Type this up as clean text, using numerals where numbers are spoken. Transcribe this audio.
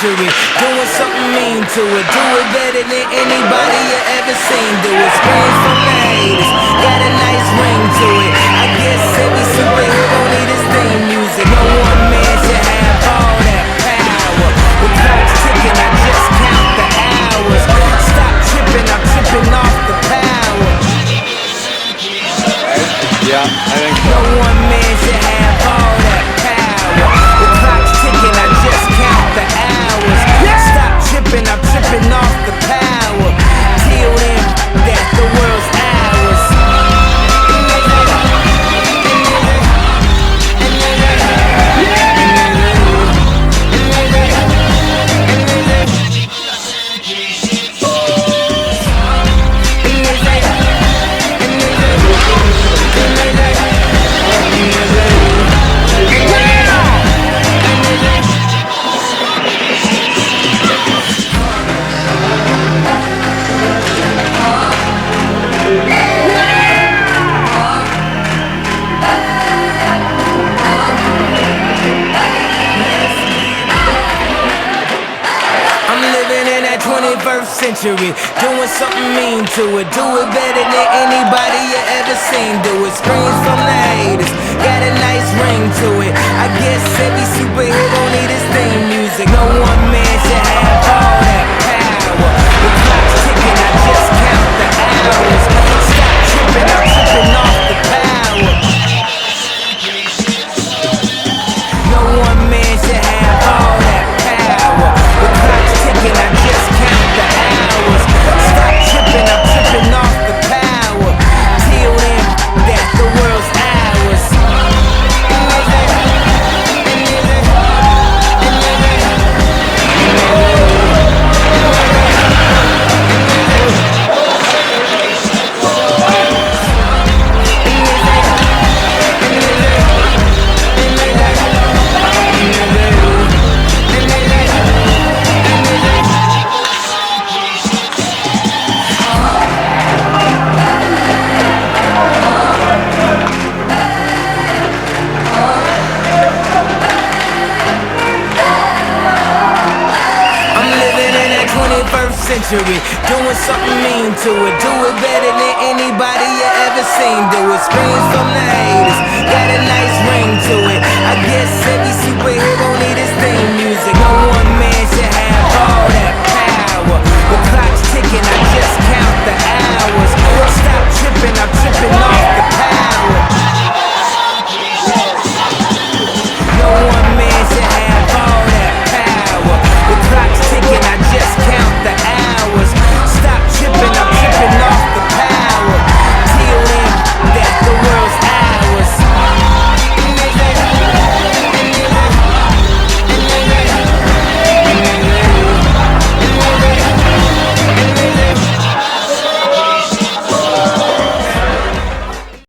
century, doing something mean to it. Do it better than anybody you ever seen. Do it, screams from the haters, got a nice ring to it. I guess every superhero need his theme music. No one man should have all that power. The clock's ticking, I just count the hours. Stop tripping, I'm tripping off the power. Yeah, I think so. No one man should have all that power. The clock's ticking, I just count the hours. Stop tripping, I'm tripping off the power. Till then, that the world's ours. Century, doing something mean to it. Do it better than anybody you ever seen. Do it, screams from the haters, got a nice ring to it. I guess every superhero need his theme music. No one man should have all that power. The clock's ticking, I just count the hours. Stop tripping, I'm tripping off the power. No one man should have all that power. The clock's ticking, I just count the hours. Stop tripping, I'm tripping off the power. Till then, that the world's ours. Century, doing something mean to it. Do it better than anybody you ever seen. Do it, screams from the haters, got a nice ring to it. I guess every superhero needs